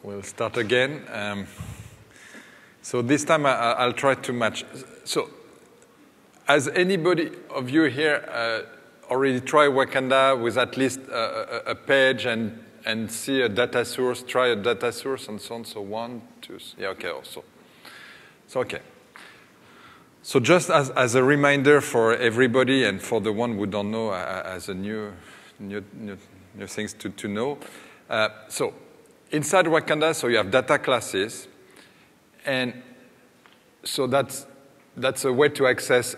we'll start again. So this time I'll try to match. So has anybody of you here already tried Wakanday with at least a page and see a data source, try a data source and so on? So 1, 2, yeah, okay, also. So okay. So just as a reminder for everybody and for the one who don't know as a new things to know. So inside Wakanday, so you have data classes, and so that's a way to access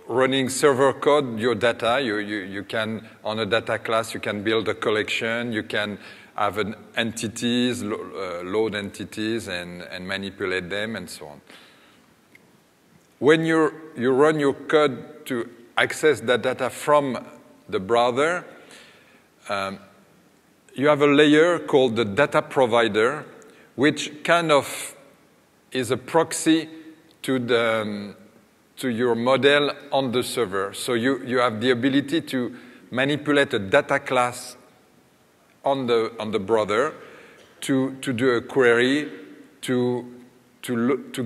running server code, your data. You can, on a data class, you can build a collection, you can have entities, load entities and manipulate them and so on. When you run your code to access that data from the browser, you have a layer called the data provider, which kind of is a proxy to your model on the server. So you have the ability to manipulate a data class on the browser to do a query, to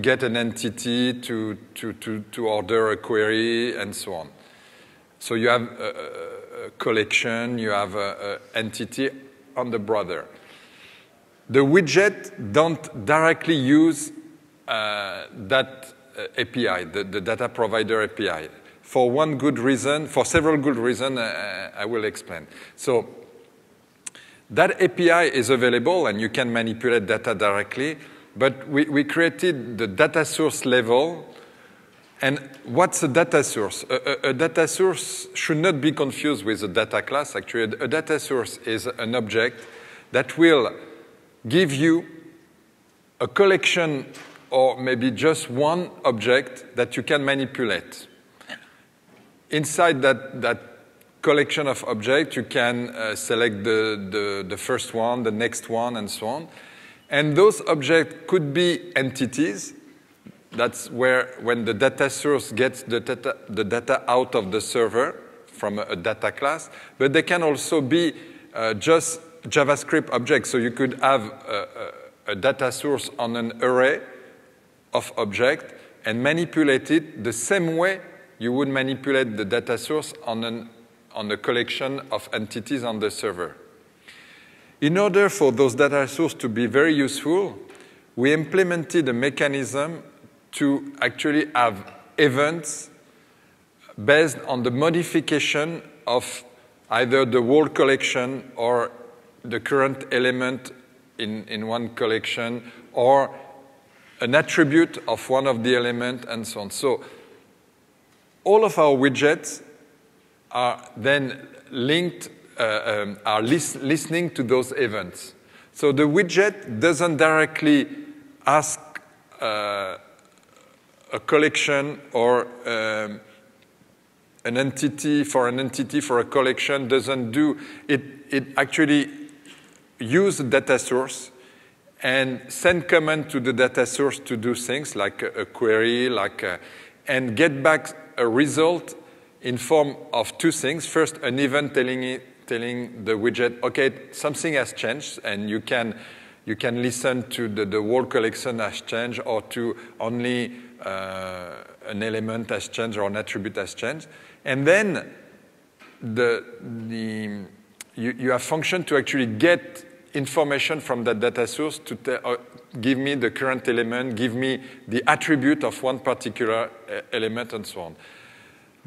get an entity, to order a query, and so on. So you have a collection, you have an entity on the browser. The widget don't directly use that API, the data provider API, for one good reason, for several good reasons I will explain. So that API is available and you can manipulate data directly, but we created the data source level. And what's a data source? A data source should not be confused with a data class. Actually, a data source is an object that will give you a collection or maybe just one object that you can manipulate. Inside that collection of objects, you can select the first one, the next one, and so on. And those objects could be entities. That's where, when the data source gets the data out of the server from a data class, but they can also be just JavaScript objects. So you could have a data source on an array of objects and manipulate it the same way you would manipulate the data source on a collection of entities on the server. In order for those data sources to be very useful, we implemented a mechanism to actually have events based on the modification of either the whole collection or the current element in one collection or an attribute of one of the elements and so on. So all of our widgets are then linked, are listening to those events. So the widget doesn't directly ask a collection or an entity for a collection, doesn't do it. It actually uses the data source and send command to the data source to do things like a query, and get back a result in form of two things. First, an event telling the widget, okay, something has changed, and you can listen to the whole collection has changed, or to only an element has changed or an attribute has changed. And then you have function to actually get information from that data source to give me the current element, give me the attribute of one particular element, and so on.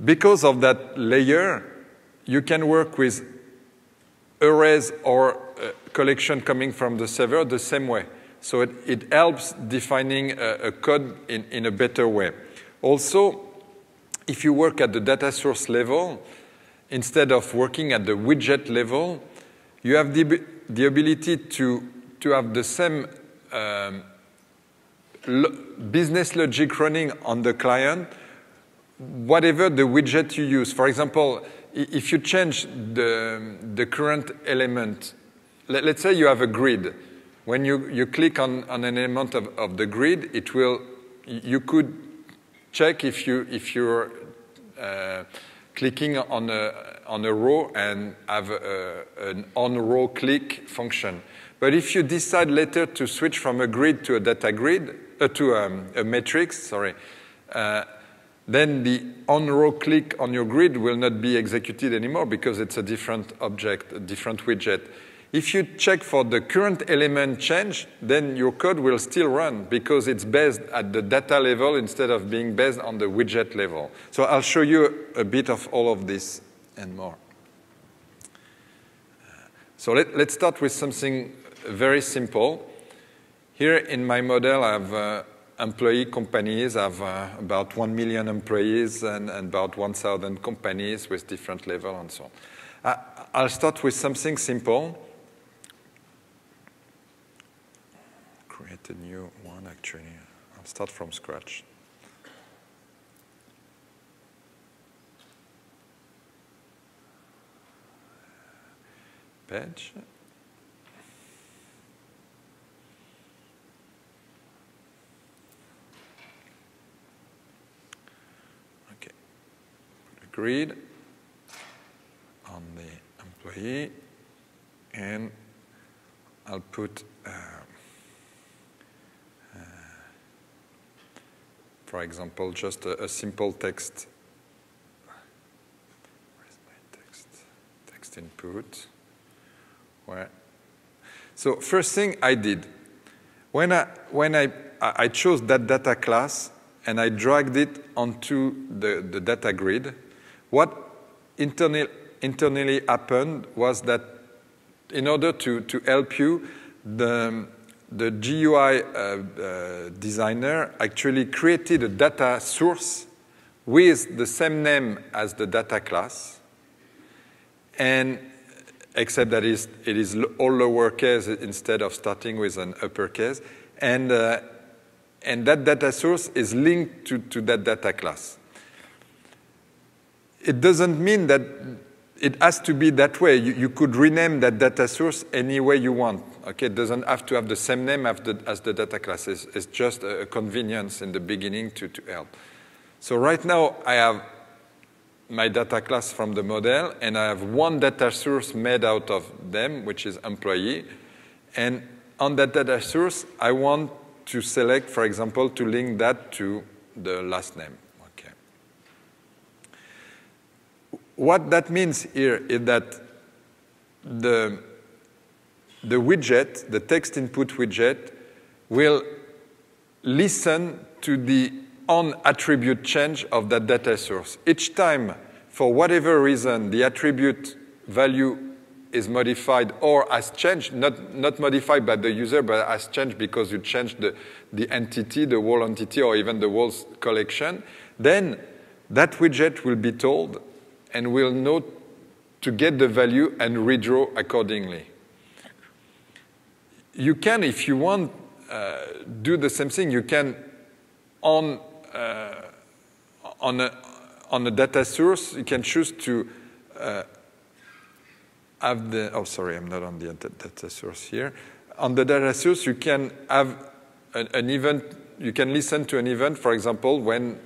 Because of that layer, you can work with arrays or collection coming from the server the same way. So it helps defining a code in a better way. Also, if you work at the data source level, instead of working at the widget level, you have the ability to have the same business logic running on the client, whatever the widget you use. For example, if you change the current element, let's say you have a grid. When you click on an element of the grid, you could check if your clicking on a row and have an on-row click function. But if you decide later to switch from a grid to a data grid, to a matrix, sorry, then the on-row click on your grid will not be executed anymore because it's a different object, a different widget. If you check for the current element change, then your code will still run because it's based at the data level instead of being based on the widget level. So I'll show you a bit of all of this and more. So let's start with something very simple. Here in my model, I have employee companies. I have about 1 million employees and about 1,000 companies with different levels and so on. I'll start with something simple. Create a new one, actually. I'll start from scratch. Page. Okay. Put a grid on the employee, and I'll put, for example, just a simple text. Where's my text? Text input. So first thing I did, when I chose that data class and I dragged it onto the data grid, what internally happened was that in order to help you, the GUI designer actually created a data source with the same name as the data class, and except that it is all lowercase instead of starting with an uppercase. And that data source is linked to that data class. It doesn't mean that it has to be that way. You could rename that data source any way you want. Okay? It doesn't have to have the same name as the data class. It's just a convenience in the beginning to help. So right now, I have my data class from the model, and I have one data source made out of them, which is employee. And on that data source, I want to select, for example, to link that to the last name. Okay. What that means here is that the widget, the text input widget, will listen to the on attribute change of that data source. Each time, for whatever reason, the attribute value is modified or has changed, not modified by the user, but has changed because you changed the entity, the whole entity, or even the whole collection, then that widget will be told and will know to get the value and redraw accordingly. You can, if you want, do the same thing. You can, on a data source, you can choose to have the, oh, sorry, I'm not on the data source here. On the data source, you can have an event, you can listen to an event, for example, when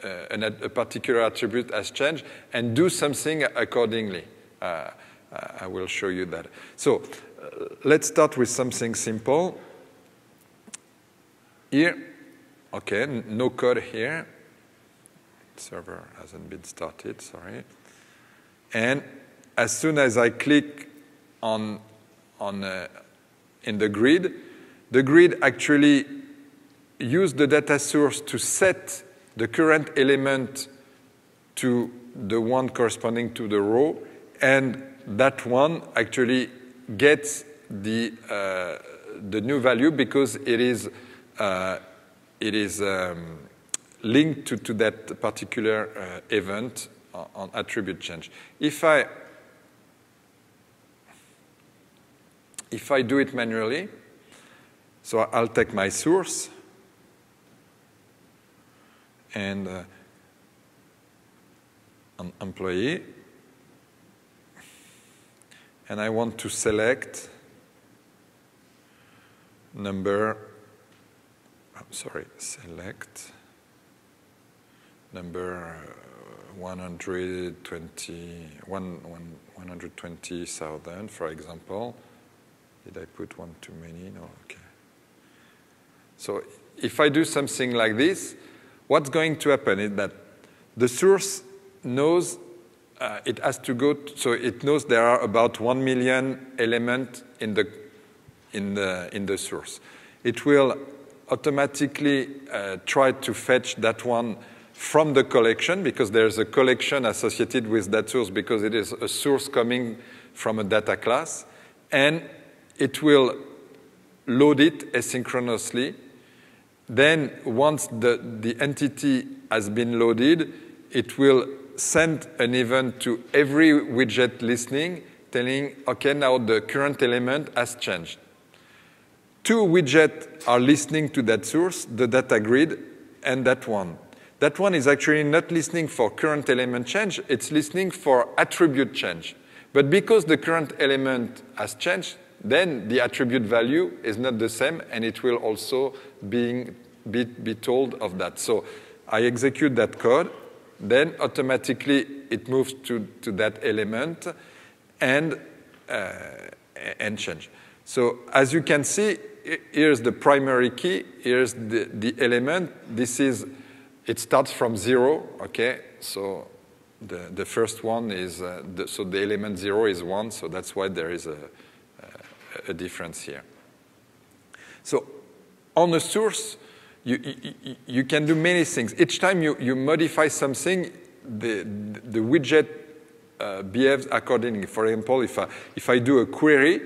a particular attribute has changed, and do something accordingly. I will show you that. So let's start with something simple. Here, okay, no code here. Server hasn't been started, sorry. And as soon as I click in the grid actually uses the data source to set the current element to the one corresponding to the row, and that one actually gets the new value because it is linked to that particular event on attribute change. If I do it manually, so I'll take my source and an employee, and I want to select select number 120,000, for example. Did I put one too many? No, okay. So if I do something like this, what's going to happen is that the source knows it has to go, so it knows there are about 1 million elements in the source. It will automatically try to fetch that one from the collection, because there's a collection associated with that source, because it is a source coming from a data class, and it will load it asynchronously. Then once the entity has been loaded, it will send an event to every widget listening, telling, okay, now the current element has changed. 2 widgets are listening to that source, the data grid, and that one. That one is actually not listening for current element change, it's listening for attribute change. But because the current element has changed, then the attribute value is not the same, and it will also be told of that. So I execute that code, then automatically it moves to that element and change. So as you can see, here's the primary key, here's the element. This is, it starts from 0, okay? So the first one is, so the element 0 is 1, so that's why there is a difference here. So on a source, you can do many things. Each time you modify something, the widget behaves accordingly. For example, if I do a query,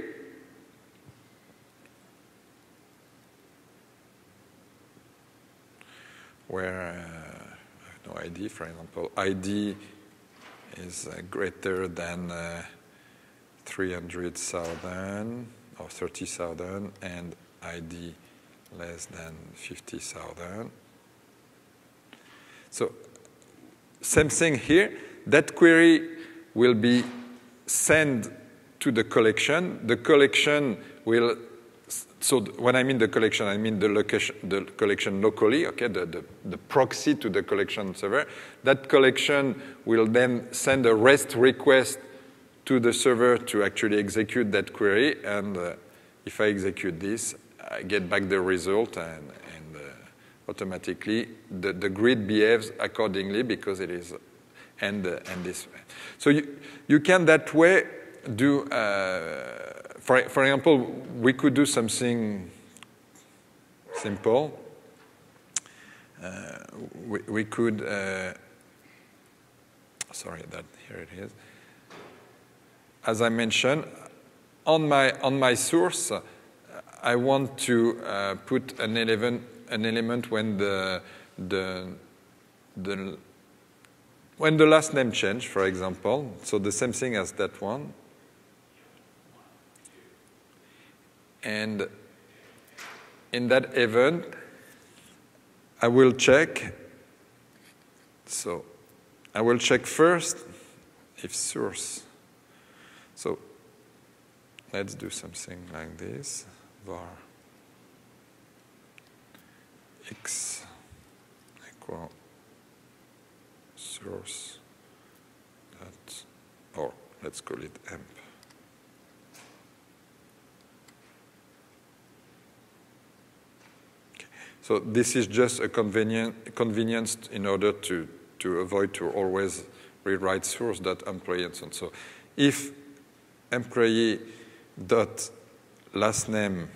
where I have no ID, for example, ID is greater than 300,000 or 30,000, and ID less than 50,000. So same thing here. That query will be sent to the collection. The collection will, so when I mean the collection, I mean the collection locally, okay, the proxy to the collection server. That collection will then send a REST request to the server to actually execute that query, and if I execute this, I get back the result, and automatically the grid behaves accordingly because it is and this way. So you can that way do, for example, we could do something simple. We could, sorry, that here it is. As I mentioned, on my source, I want to put an element when the last name change, for example. So the same thing as that one. And in that event, I will check. So I will check first if source. So let's do something like this. Var x equal source dot, or let's call it emp. Okay. So this is just a convenience in order to avoid to always rewrite source dot employee and so on. So if employee dot last name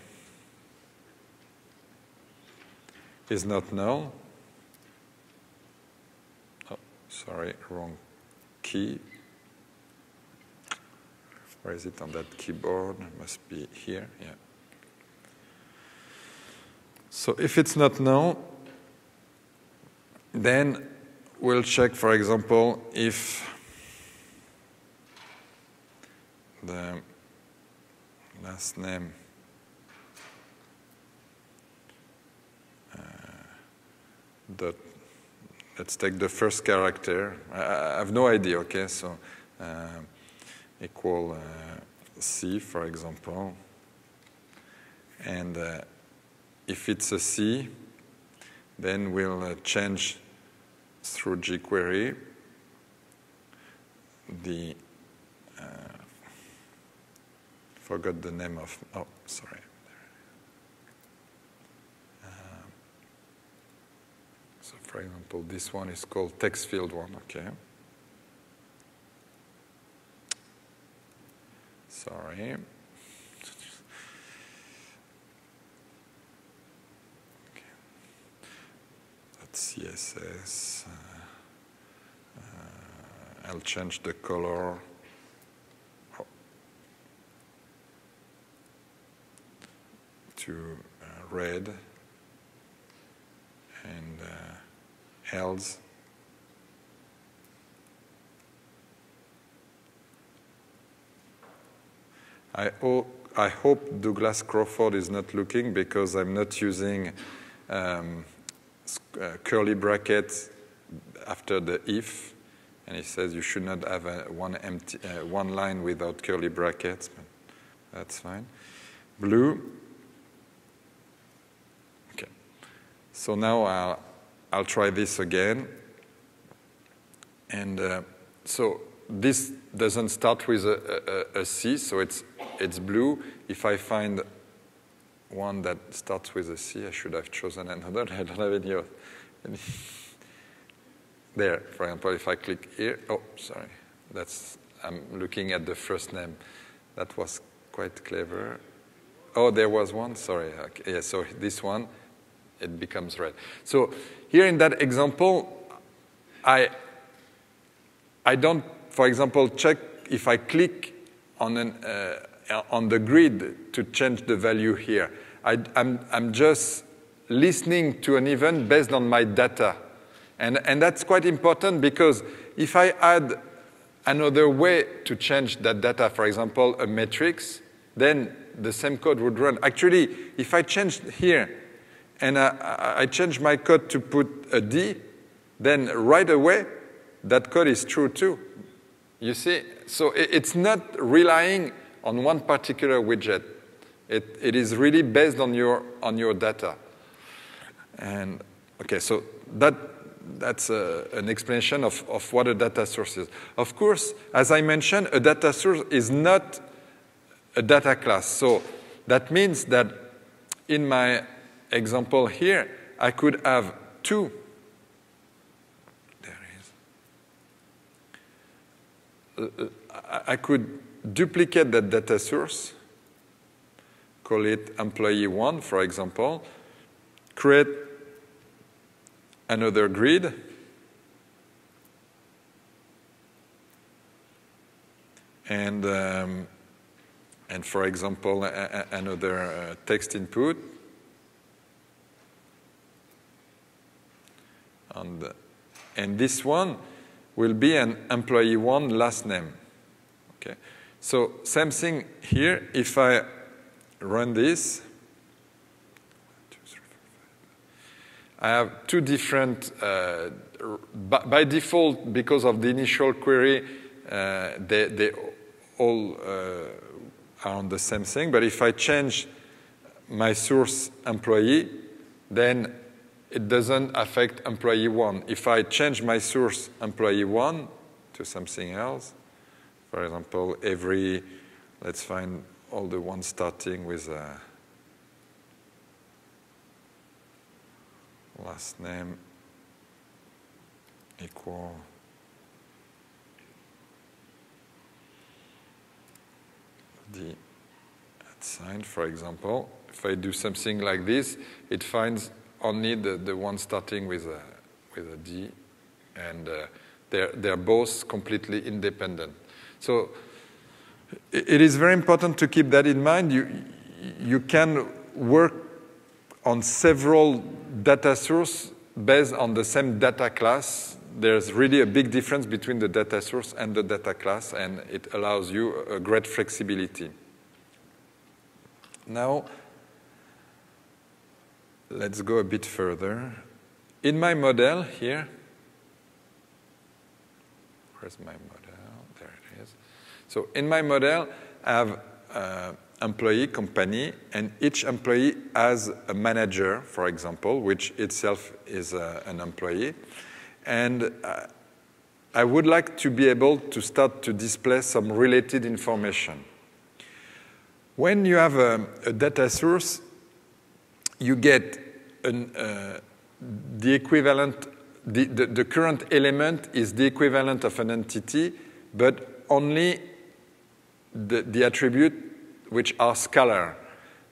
is not null. Oh, sorry, wrong key. Where is it on that keyboard? It must be here, yeah. So if it's not null, then we'll check, for example, if the last name dot, let's take the first character. I have no idea, okay, so equal C, for example. And if it's a C, then we'll change through jQuery the, forgot the name of, oh, sorry. So for example, this one is called text field 1, okay. Sorry. CSS. I'll change the color. To red and else. I hope Douglas Crawford is not looking because I'm not using curly brackets after the if, and he says you should not have one line without curly brackets, but that's fine. Blue. Okay. So now I'll try this again, and so this doesn't start with a C, so it's blue. If I find one that starts with a C, I should have chosen another. I don't have any. There, for example, if I click here, oh, sorry, I'm looking at the first name. That was quite clever. Oh, there was one, sorry. Okay, yeah, so this one, it becomes red. So here in that example, I don't, for example, check if I click on the grid to change the value here. I'm just listening to an event based on my data. And that's quite important because if I add another way to change that data, for example, a matrix, then the same code would run. Actually, if I changed here and I change my code to put a D, then right away, that code is true too. You see? So it's not relying on one particular widget. It is really based on your data. And okay, so that's an explanation of what a data source is. Of course, as I mentioned, a data source is not a data class. So that means that in my example here, I could have two. There it is. I could duplicate that data source, call it employee 1, for example, create another grid, and for example, another text input, and this one will be an employee 1 last name. Okay, so same thing here. If I run this, I have two different, by default, because of the initial query, they all are on the same thing. But if I change my source employee, then it doesn't affect employee 1. If I change my source employee 1 to something else, for example, let's find all the ones starting with a last name equal the @sign, for example. If I do something like this, it finds only the one starting with a D, and they're both completely independent. So it is very important to keep that in mind. You can work on several data sources based on the same data class. There's really a big difference between the data source and the data class, and it allows you a great flexibility. Now, let's go a bit further. In my model here, where's my model? There it is. So in my model, I have employee, company, and each employee has a manager, for example, which itself is an employee. And I would like to be able to start to display some related information. When you have a data source, you get the equivalent, the current element is the equivalent of an entity, but only the attribute which are scalar.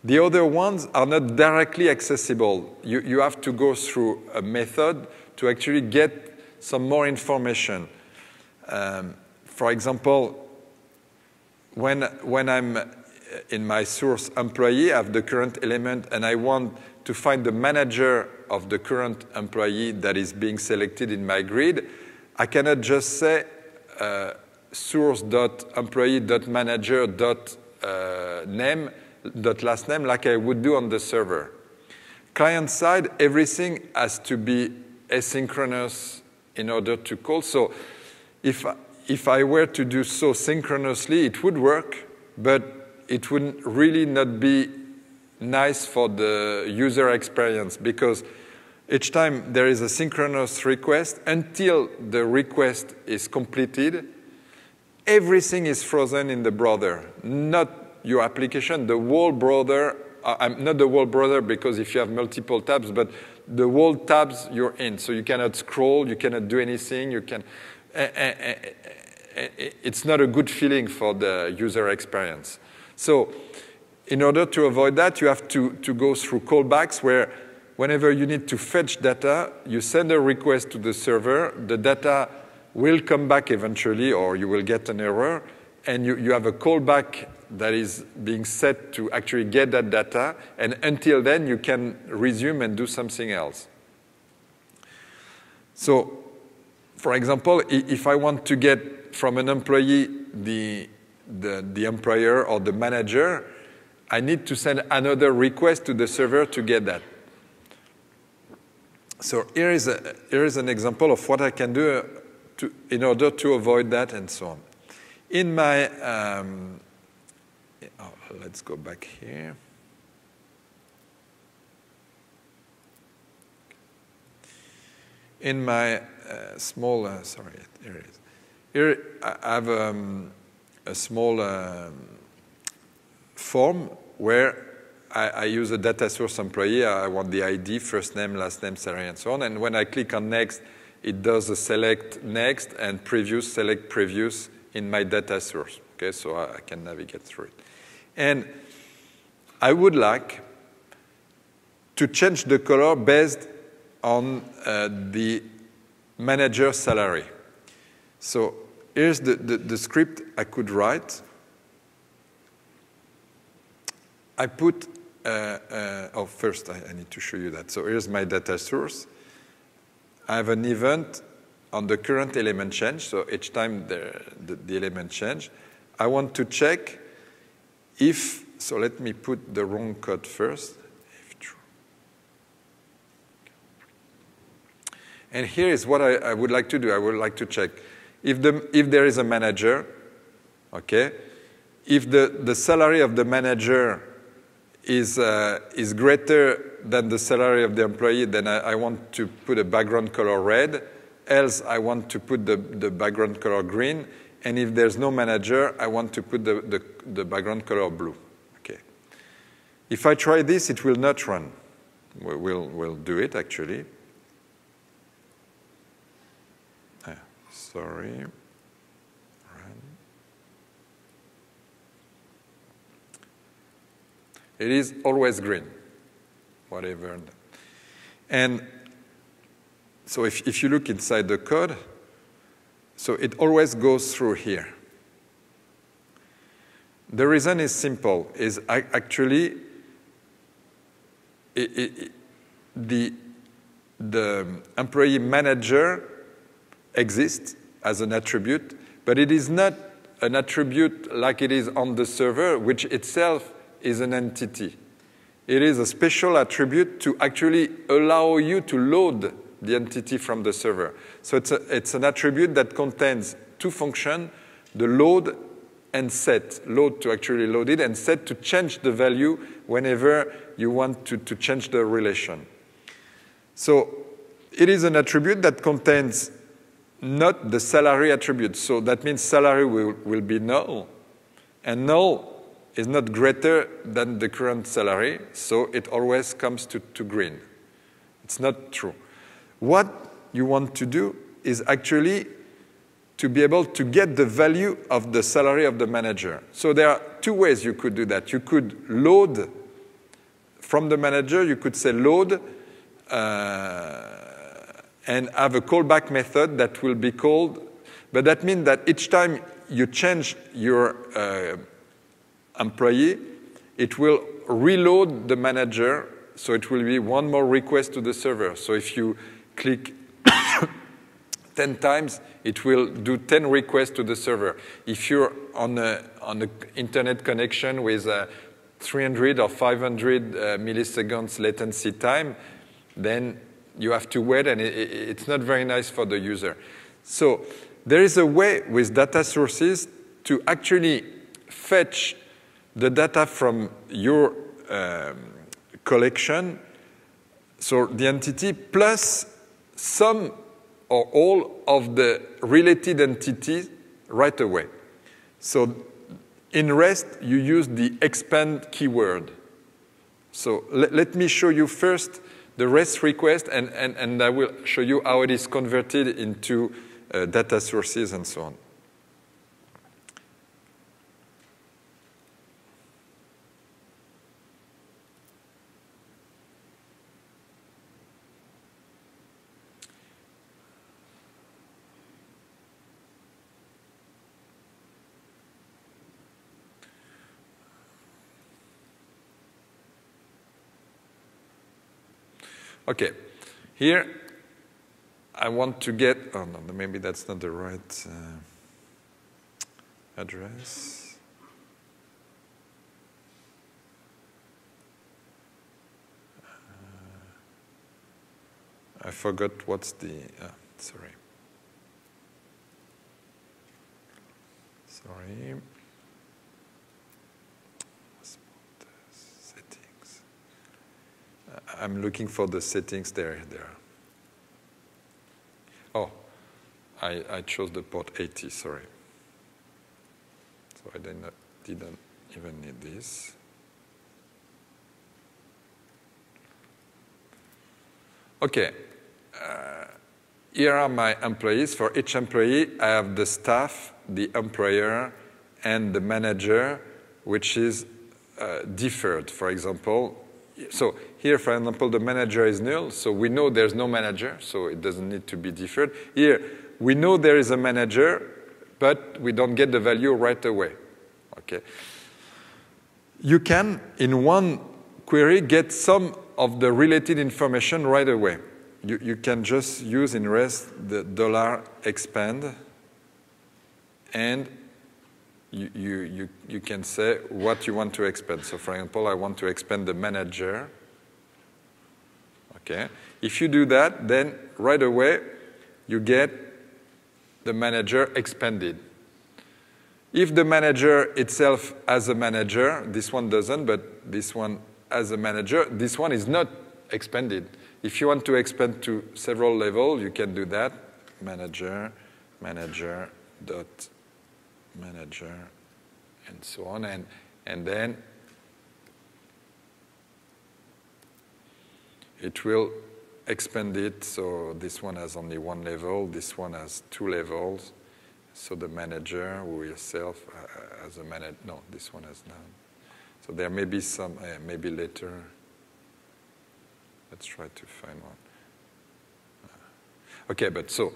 The other ones are not directly accessible. You have to go through a method to actually get some more information. For example, when I'm in my source employee, I have the current element, and I want to find the manager of the current employee that is being selected in my grid, I cannot just say source.employee.manager.name.last name like I would do on the server. Client side, everything has to be asynchronous in order to call. So if I were to do so synchronously, it would work, but it would really not be nice for the user experience, because each time there is a synchronous request, until the request is completed, everything is frozen in the browser, not your application, the whole browser, not the whole browser because if you have multiple tabs, but the whole tabs you're in. So you cannot scroll, you cannot do anything, you can. It's not a good feeling for the user experience. So in order to avoid that, you have to go through callbacks where whenever you need to fetch data, you send a request to the server, the data will come back eventually, or you will get an error, and you have a callback that is being set to actually get that data, and until then, you can resume and do something else. So, for example, if I want to get from an employee the employer or the manager, I need to send another request to the server to get that. So here is an example of what I can do in order to avoid that and so on. In my, let's go back here. In my small, sorry, here it is. Here I have a small form where I use a data source employee. I want the ID, first name, last name, salary, and so on. And when I click on next, it does a select next and previous, select previous in my data source. Okay, so I can navigate through it. And I would like to change the color based on the manager's salary. So here's the script I could write. I put, first I need to show you that. So here's my data source. I have an event on the current element change. So each time the element change, I want to check if, so let me put the wrong code first. If true. And here is what I would like to do. I would like to check if there is a manager, okay, if the salary of the manager is greater than the salary of the employee, then I want to put a background color red. Else, I want to put the background color green. And if there's no manager, I want to put the background color blue. Okay. If I try this, it will not run. We'll do it, actually. Sorry. Run. It is always green, whatever. And so if you look inside the code, so it always goes through here. The reason is simple, is actually the employee manager exists as an attribute, but it is not an attribute like it is on the server, which itself is an entity. It is a special attribute to actually allow you to load the entity from the server. So it's an attribute that contains two functions, the load and set. Load to actually load it, and set to change the value whenever you want to change the relation. So it is an attribute that contains not the salary attribute. So that means salary will be null, and null is not greater than the current salary, so it always comes to green. It's not true. What you want to do is actually to be able to get the value of the salary of the manager. So there are two ways you could do that. You could load from the manager, you could say load, and have a callback method that will be called, but that means that each time you change your employee, it will reload the manager, so it will be one more request to the server. So if you click 10 times, it will do 10 requests to the server. If you're on an internet connection with 300 or 500 milliseconds latency time, then you have to wait, and it's not very nice for the user. So there is a way with data sources to actually fetch the data from your collection, so the entity plus some or all of the related entities right away. So in REST, you use the expand keyword. So let me show you first the REST request, and I will show you how it is converted into data sources and so on. Okay, here I want to get, oh no, maybe that's not the right address. I forgot what's the, sorry. Settings. I'm looking for the settings there. Oh, I chose the port 80, sorry. So I didn't even need this. Okay, here are my employees. For each employee, I have the staff, the employer, and the manager, which is deferred, for example. So here, for example, the manager is null, so we know there's no manager, so it doesn't need to be deferred. Here, we know there is a manager, but we don't get the value right away. Okay. You can, in one query, get some of the related information right away. You can just use in REST the $expand, and you can say what you want to expand. So for example, I want to expand the manager. Okay. If you do that, then right away you get the manager expanded. If the manager itself has a manager, this one doesn't, but this one has a manager, this one is not expanded. If you want to expand to several levels, you can do that. Manager, manager, dot manager, and so on. And then it will expand it. So this one has only one level. This one has two levels. So the manager who himself has a manager. No, this one has none. So there may be some, maybe later. Let's try to find one. Okay, but so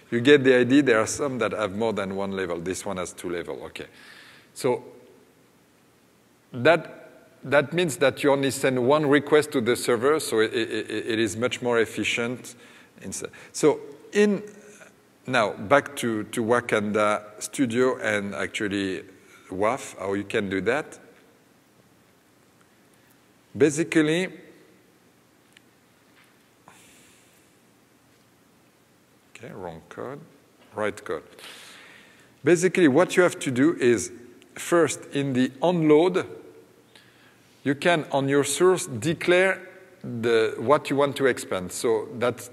you get the idea. There are some that have more than one level. This one has two levels. Okay. So that means that you only send one request to the server, so it is much more efficient. So now back to Wakanday Studio and actually WAF, how you can do that. Basically, okay, wrong code, right code. Basically, what you have to do is, first, in the onload, you can, on your source, declare what you want to expand. So that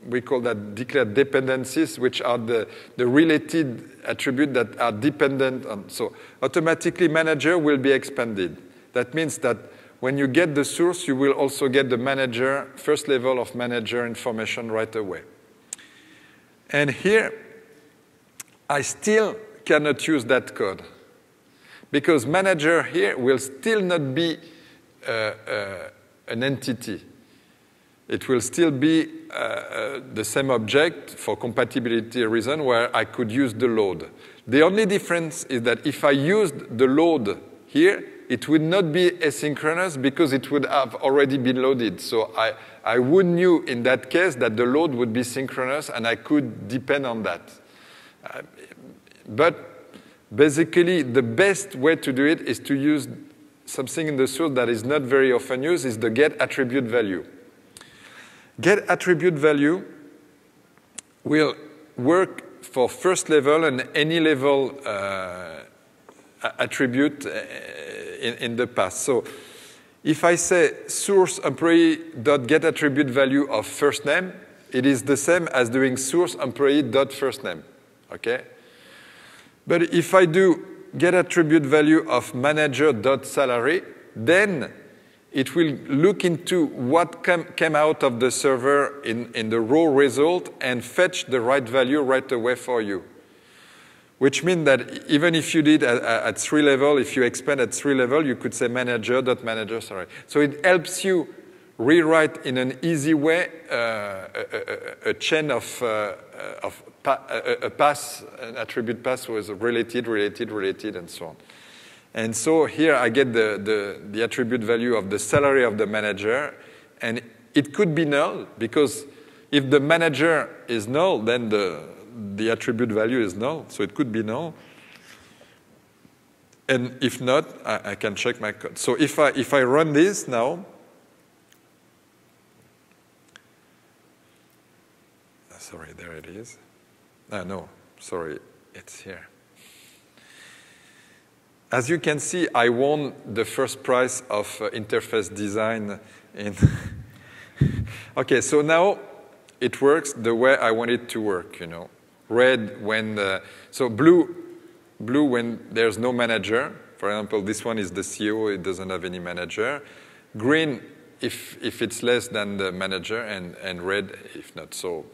we call that declared dependencies, which are the related attributes that are dependent on. So automatically manager will be expanded. That means that when you get the source, you will also get the manager, first level of manager information right away. And here, I still cannot use that code, because manager here will still not be an entity. It will still be the same object for compatibility reason where I could use the load. The only difference is that if I used the load here, it would not be asynchronous because it would have already been loaded. So I would knew in that case that the load would be synchronous and I could depend on that. But basically, the best way to do it is to use something in the source that is not very often used, is the get attribute value. Get attribute value will work for first level and any level attribute in the past. So if I say source employee.get attribute value of first name, it is the same as doing source employee.first name. Okay? But if I do get attribute value of manager.salary, then it will look into what came out of the server in the raw result and fetch the right value right away for you. Which means that even if you did at 3 level, if you expand at 3 level, you could say manager.manager, So it helps you rewrite in an easy way a chain of a pass, an attribute pass was related, and so on. And so here I get the attribute value of the salary of the manager, and it could be null, because if the manager is null, then the attribute value is null, so it could be null. And if not, I can check my code. So if I run this now, sorry, there it is. No, sorry, it's here. As you can see, I won the first prize of interface design in. Okay, so now it works the way I want it to work, Red when so blue when there's no manager. For example, this one is the CEO, it doesn't have any manager. Green if it's less than the manager, and red if not. So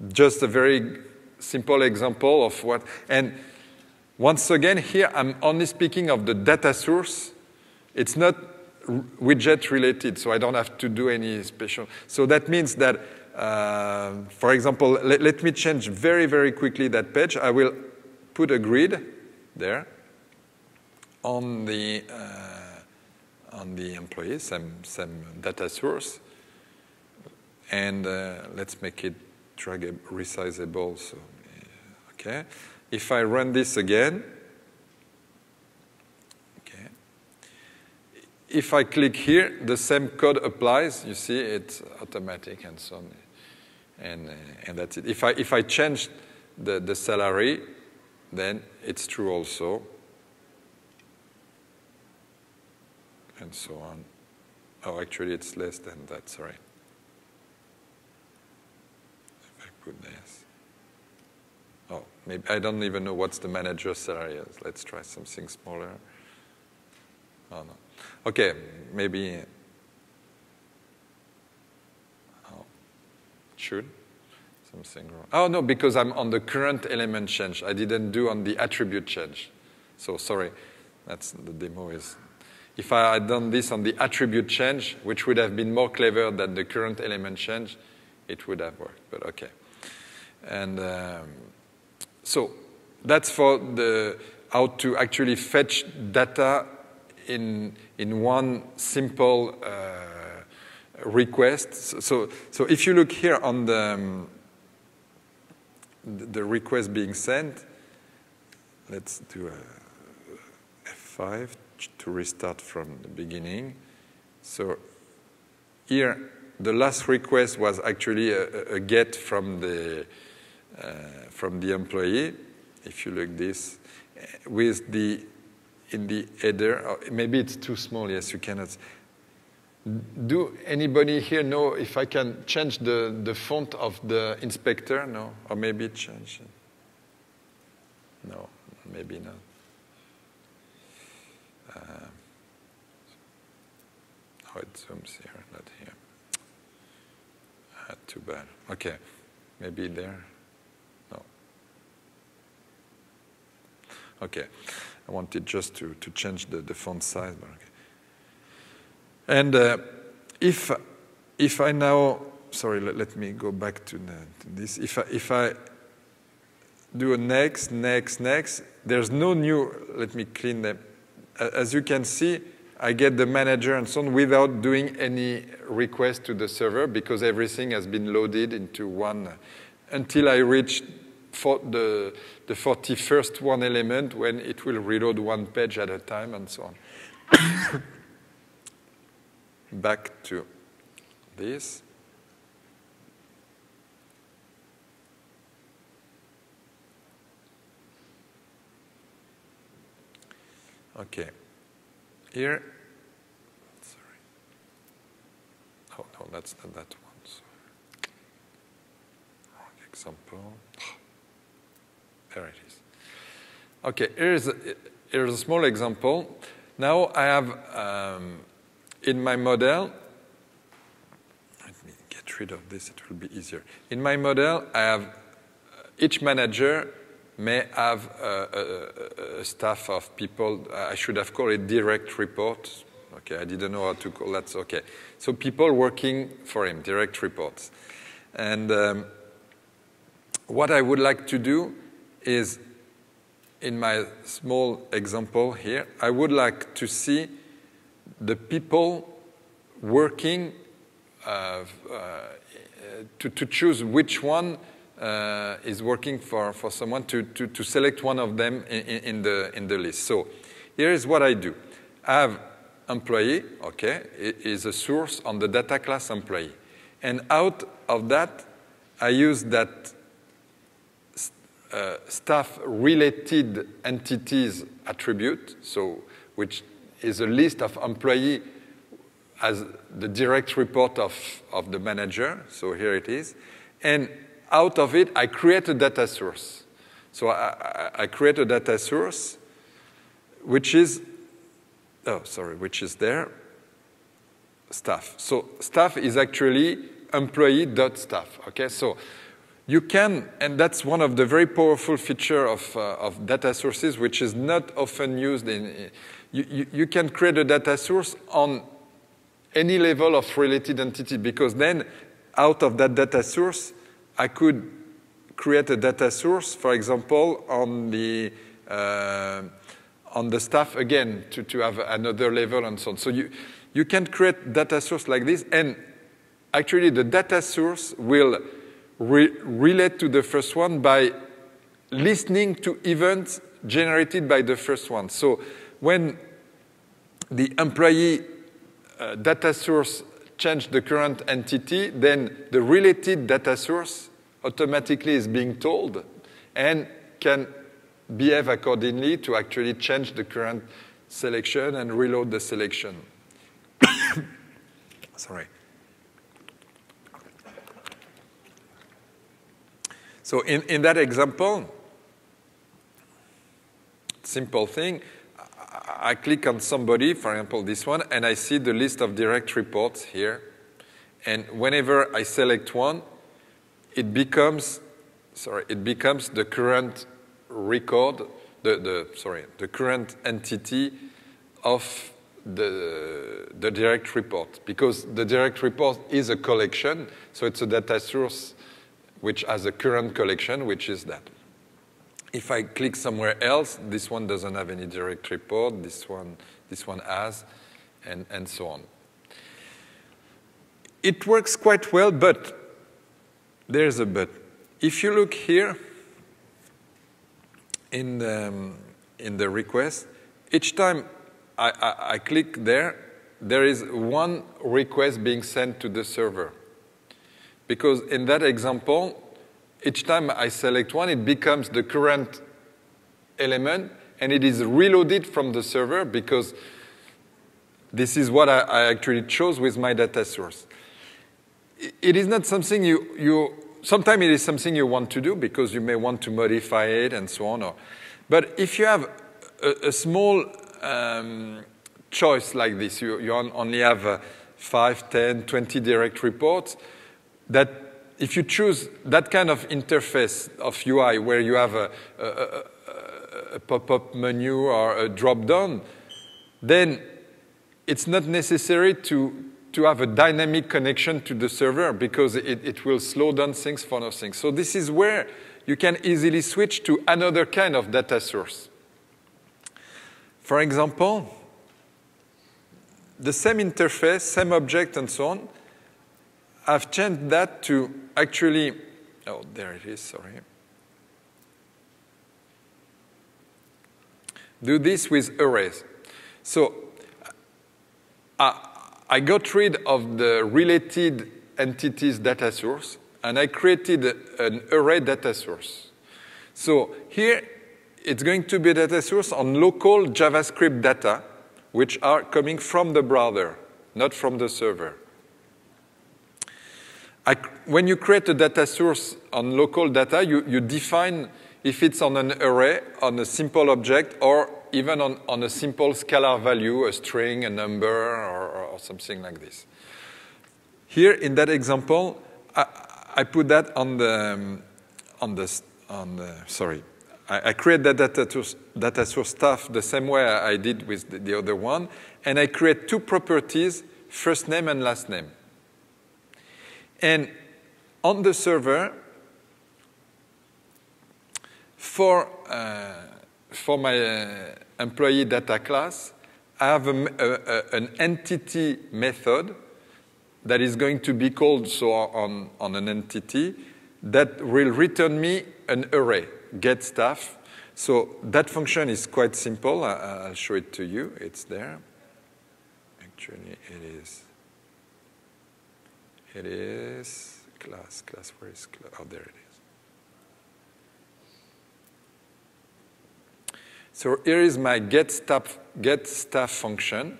just a very simple example of what. And once again, here I'm only speaking of the data source. It's not widget related, so I don't have to do any special. So that means that, for example, let me change very, very quickly that page. I will put a grid there on the employee, same data source. And let's make it drag resizable. So, okay. If I run this again, okay. If I click here, the same code applies. You see, it's automatic and so on, and that's it. If I change the salary, then it's true also, and so on. Oh, actually, it's less than that. Sorry. If I put this. Oh, maybe I don't even know what's the manager's salary is. Let's try something smaller. Oh, no. Okay, maybe. Oh, it should. Something wrong. Oh, no, because I'm on the current element change. I didn't do on the attribute change. So, sorry. That's the demo is. If I had done this on the attribute change, which would have been more clever than the current element change, it would have worked. But okay. And so that's for how to actually fetch data in one simple request. So if you look here on the request being sent, let's do a F5 to restart from the beginning. So here, the last request was actually a get from the employee. If you look this, with in the header, maybe it's too small. Yes, you cannot. Do anybody here know if I can change the font of the inspector? No? Or maybe change it? No, maybe not. Oh, it zooms here, not here. Too bad. Okay, maybe there. No. Okay, I wanted just to change the font size, but okay. And if I now, sorry, let me go back to this. If I do a next, there's no new, let me clean them. As you can see, I get the manager and so on without doing any request to the server because everything has been loaded into one until I reach the 41st one element when it will reload one page at a time and so on. Back to this. Okay. Here, sorry. Oh, no, that's not that one. Sorry. Wrong example. There it is. Okay, here's a small example. Now I have in my model, let me get rid of this, it will be easier. In my model, I have each manager may have a staff of people. I should have called it direct reports. Okay, I didn't know how to call that. Okay, so people working for him, direct reports. And what I would like to do is, in my small example here, I would like to see the people working to choose which one is working for someone to select one of them in the list. So here is what I do. I have employee, okay, it is a source on the data class employee. And out of that, I use that staff-related entities attribute, so which is a list of employee as the direct report of the manager. So here it is. And out of it, I create a data source. So I create a data source, which is, which is there, staff. So staff is actually employee.staff, okay? So you can, and that's one of the very powerful features of data sources, which is not often used in, you can create a data source on any level of related entity, because then out of that data source, I could create a data source, for example, on the staff again to have another level and so on. So you can create data source like this, and actually the data source will relate to the first one by listening to events generated by the first one. So when the employee data source change the current entity, then the related data source automatically is being told and can behave accordingly to actually change the current selection and reload the selection. Sorry. So in that example, simple thing, I click on somebody, for example, this one, and I see the list of direct reports here. And whenever I select one, it becomes the current record, the current entity of the direct report. Because the direct report is a collection, so it's a data source which has a current collection, which is that. If I click somewhere else, this one doesn't have any direct report, this one has, and so on. It works quite well, but there's a but. If you look here in the request, each time I click there, there is one request being sent to the server. Because in that example, each time I select one, it becomes the current element, and it is reloaded from the server because this is what I actually chose with my data source. It is not something sometimes it is something you want to do because you may want to modify it and so on. But if you have a small choice like this, you only have 5, 10, 20 direct reports, that if you choose that kind of interface of UI where you have a pop-up menu or a drop-down, then it's not necessary to have a dynamic connection to the server because it will slow down things for nothing. So this is where you can easily switch to another kind of data source. For example, the same interface, same object, and so on, I've changed that to actually, oh, there it is, sorry. Do this with arrays. So I got rid of the related entities data source, and I created an array data source. So here, it's going to be a data source on local JavaScript data, which are coming from the browser, not from the server. When you create a data source on local data, you define if it's on an array, on a simple object, or even on a simple scalar value, a string, a number, or something like this. Here, in that example, I put that I create that data source stuff the same way I did with the other one, and I create two properties, first name and last name. And on the server, for my employee data class, I have an entity method that is going to be called on an entity that will return me an array, get stuff. So that function is quite simple. I'll show it to you. It's there. Actually, it is class, where is class? Oh, there it is. So here is my get stuff function.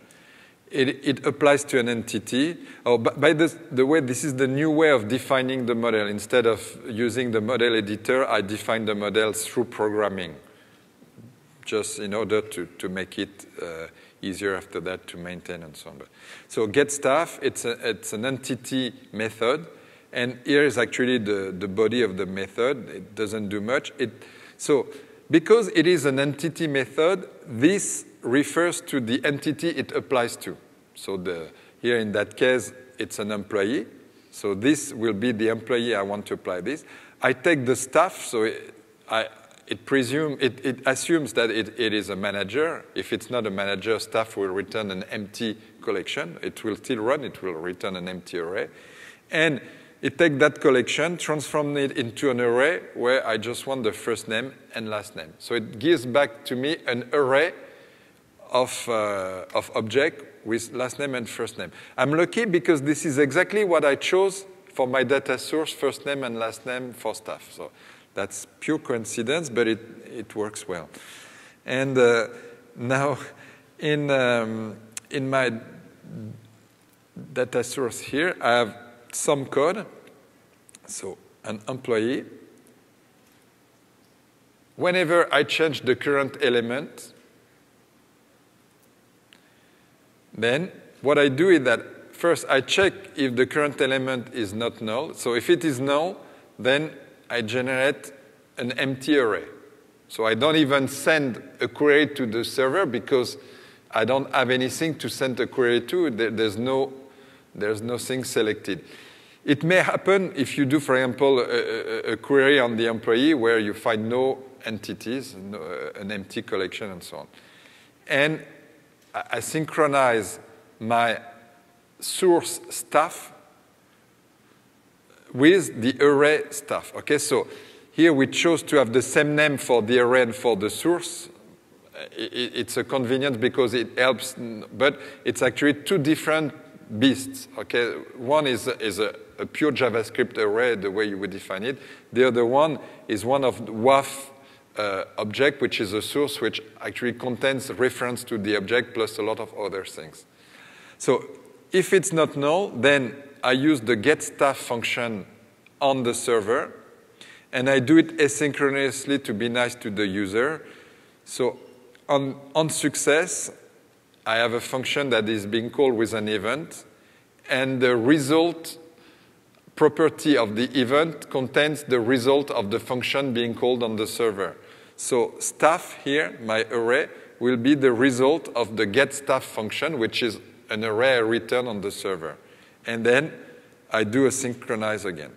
It applies to an entity. Oh, by the way, this is the new way of defining the model. Instead of using the model editor, I define the model through programming, just in order to make it easier after that to maintain and so on. So get stuff, it's an entity method, and here is actually the body of the method. It doesn't do much. So because it is an entity method, this refers to the entity it applies to. So here in that case, it's an employee. So this will be the employee I want to apply this. I take the staff, so it assumes that it is a manager. If it's not a manager, staff will return an empty collection. It will still run. It will return an empty array. And it takes that collection, transform it into an array where I just want the first name and last name. So it gives back to me an array of object with last name and first name. I'm lucky because this is exactly what I chose for my data source, first name and last name for staff. So that's pure coincidence, but it works well. And now in my data source here, I have some code. So an employee. Whenever I change the current element, then what I do is that first I check if the current element is not null. So if it is null, then I generate an empty array. So I don't even send a query to the server because I don't have anything to send a query to. There's nothing selected. It may happen if you do, for example, a query on the employee where you find no entities, an empty collection, and so on. And I synchronize my source stuff with the array stuff. Okay, so here we chose to have the same name for the array and for the source. It's a convenience because it helps, but it's actually two different beasts. Okay, one is a pure JavaScript array, the way you would define it. The other one is one of the WAF object, which is a source which actually contains reference to the object plus a lot of other things. So if it's not null, then I use the getStaff function on the server, and I do it asynchronously to be nice to the user. So on success, I have a function that is being called with an event, and the result property of the event contains the result of the function being called on the server. So staff here, my array, will be the result of the getStaff function, which is an array I return on the server. And then I do a synchronize again.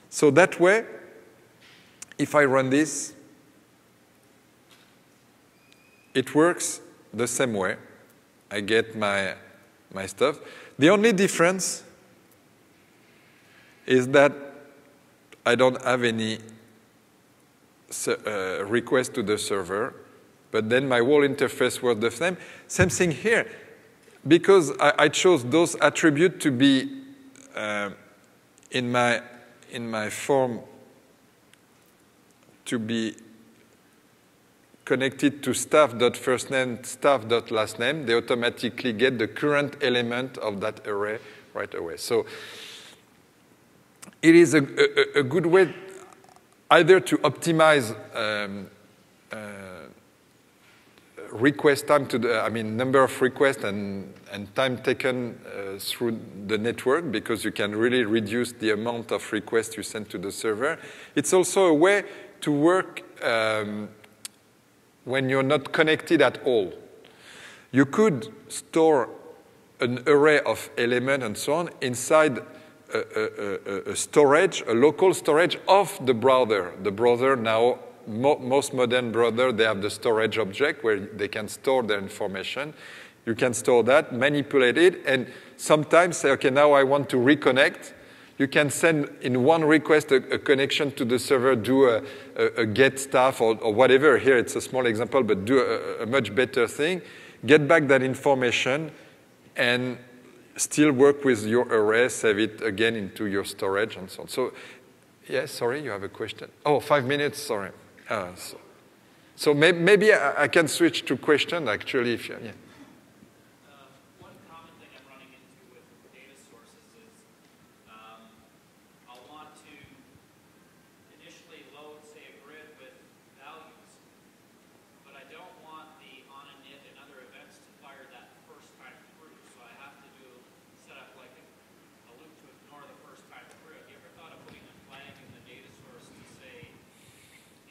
So that way, if I run this, it works the same way. I get my stuff. The only difference is that I don't have any request to the server, but then my whole interface was the same. Same thing here. Because I chose those attributes to be in my form to be connected to staff.firstname, staff.lastname, they automatically get the current element of that array right away. So it is a good way either to optimize request time to the, number of requests and time taken through the network, because you can really reduce the amount of requests you send to the server. It's also a way to work when you're not connected at all. You could store an array of elements and so on inside a storage, a local storage of the browser. The browser now, most modern browsers, they have the storage object where they can store their information. You can store that, manipulate it, and sometimes say, okay, now I want to reconnect. You can send in one request a connection to the server, do a get staff or whatever. Here it's a small example, but do a much better thing. Get back that information and still work with your array, save it again into your storage and so on. So, yes, sorry, you have a question. Oh, 5 minutes, sorry. So maybe I can switch to question, actually, if you, yeah. One common thing I'm running into with data sources is I'll want to initially load, say, a grid with values, but I don't want the on init and other events to fire that first time through. So I have to set up like a loop to ignore the first time through. Have you ever thought of putting a flag in the data source to say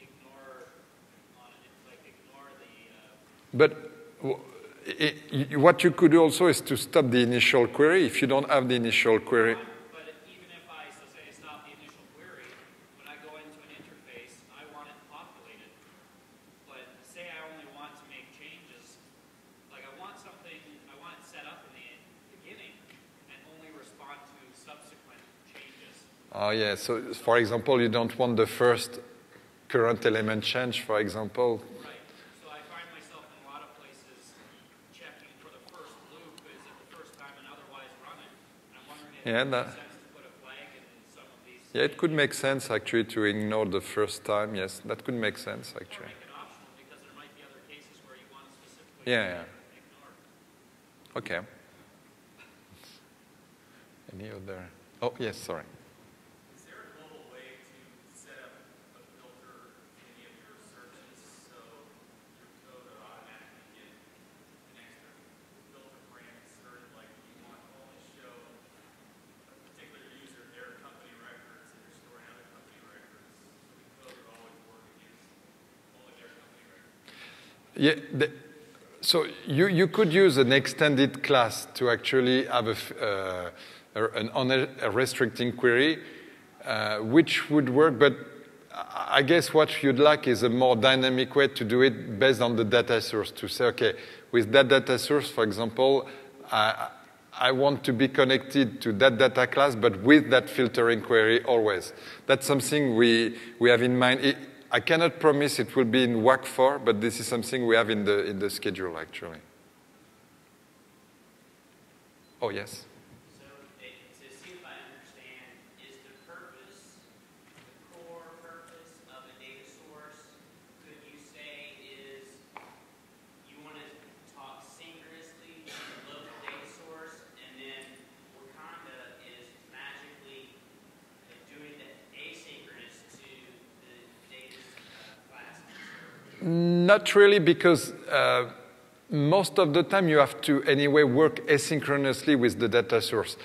ignore the But what you could do also is to stop the initial query if you don't have the initial query. But even if I say stop the initial query, when I go into an interface, I want it populated. But say I only want to make changes, like I want it set up in the beginning and only respond to subsequent changes. Oh, yeah. So, for example, you don't want the first current element change, for example. Right. So I find myself in a lot of places checking for the first loop, is it the first time and otherwise run it. And I'm wondering if it makes sense to put a flag in some of these. Yeah, it could make sense, actually, to ignore the first time. Yes, that could make sense, actually. Or make it optional, because there might be other cases where you want to specifically ignore. Okay. Any other? Oh, yes, sorry. Is there a global way to set up a filter in any of your searches so your code would automatically get an extra filter parameter, like you want to only show a particular user their company records and you're storing other company records, so the code would always work against only their company records? Yeah. So you could use an extended class to actually have a restricting query, which would work, but I guess what you'd like is a more dynamic way to do it based on the data source, to say, okay, with that data source, for example, I want to be connected to that data class, but with that filtering query always. That's something we have in mind. I cannot promise it will be in WAC 4, but this is something we have in the schedule, actually. Oh, yes. So to see if I understand, is the core purpose of a data source, could you say, is you want to talk synchronously to the local data source, and Not really, because most of the time you have to anyway work asynchronously with the data source.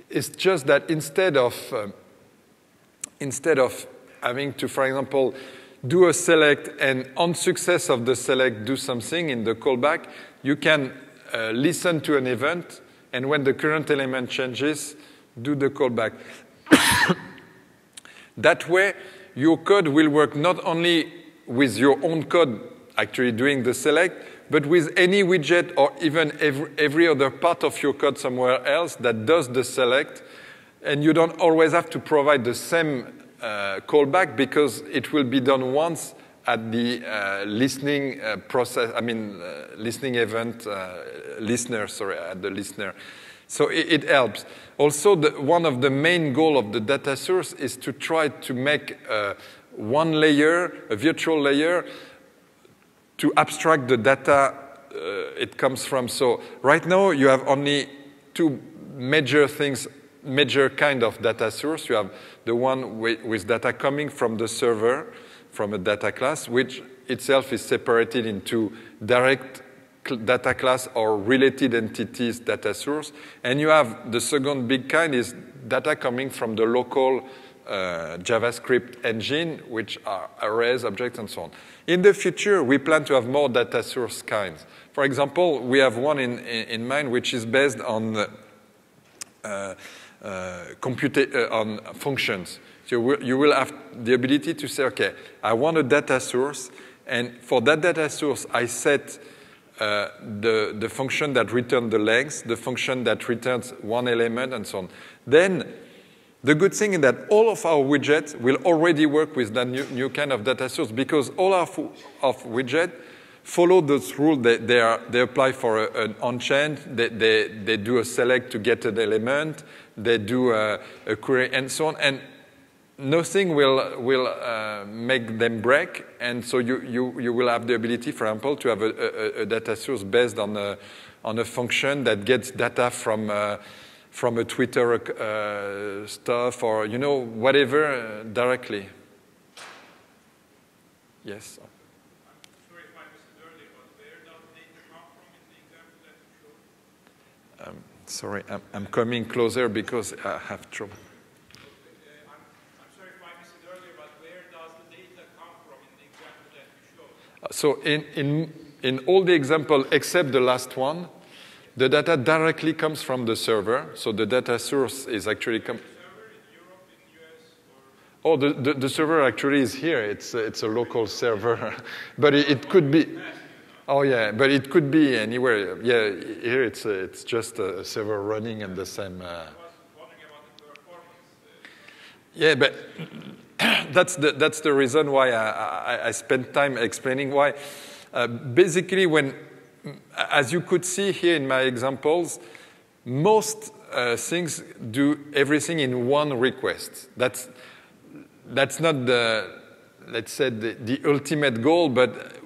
It's just that instead of having to, for example, do a select and on success of the select do something in the callback, you can listen to an event, and when the current element changes, do the callback. That way, your code will work not only with your own code actually doing the select, but with any widget or even every other part of your code somewhere else that does the select. And you don't always have to provide the same callback, because it will be done once at the listening process, listening event, at the listener. So it helps. Also, one of the main goals of the data source is to try to make one layer, a virtual layer, to abstract the data it comes from. So right now, you have only two major things, major kind of data source. You have the one with data coming from the server, from a data class, which itself is separated into direct data class or related entities data source. And you have the second big kind is data coming from the local JavaScript engine, which are arrays, objects, and so on. In the future, we plan to have more data source kinds. For example, we have one in mind which is based on on functions. So you will have the ability to say, okay, I want a data source, and for that data source, I set the function that returns the length, the function that returns one element, and so on. Then the good thing is that all of our widgets will already work with that new kind of data source, because all of widgets follow those rules. They apply for an on-chain. They do a select to get an element. They do a query and so on. And nothing will make them break. And so you will have the ability, for example, to have a data source based on a function that gets data from a Twitter stuff, or whatever directly. Yes. Sorry if I missed it earlier, but where does data come from in the example that you showed? Sorry, I'm coming closer because I have trouble. I'm sorry if I missed it earlier, but where does the data come from in the example that you showed? So in all the examples except the last one, the data directly comes from the server. So the data source is actually Server in Europe, in US, or? Oh, the server actually is here. It's a local server, but it could be. Oh yeah, but it could be anywhere. Yeah, here it's just a server running in the same. I was wondering about the performance. Yeah, but that's the reason why I spent time explaining why. Basically, as you could see here in my examples, most things do everything in one request. That's not let's say the ultimate goal, but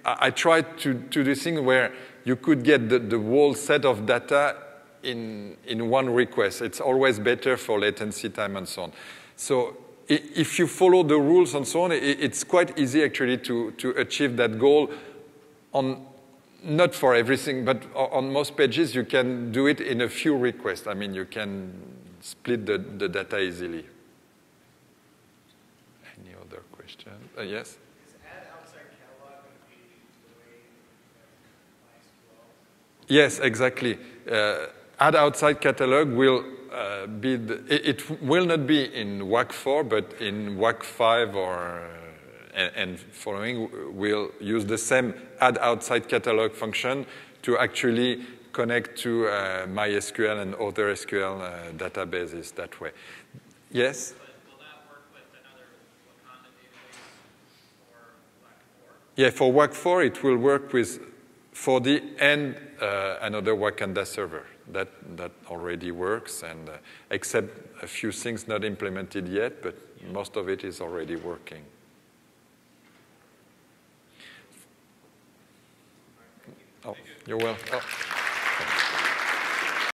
I tried to do things where you could get the whole set of data in one request. It's always better for latency time and so on. So if you follow the rules and so on, it's quite easy actually to achieve that goal not for everything, but on most pages, you can do it in a few requests. I mean, you can split the data easily. Any other question? Yes? Is add outside catalog going to be the way MySQL? Yes, exactly. Add outside catalog will be, it will not be in WAC 4, but in WAC 5 or and following, we'll use the same add outside catalog function to actually connect to MySQL and other SQL databases that way. Yes? But will that work with another Wakanday database for WAC 4? Yeah, for WAC 4, it will work with 4D and another Wakanday server. That already works, and except a few things not implemented yet, but most of it is already working. Oh, you're welcome. Oh.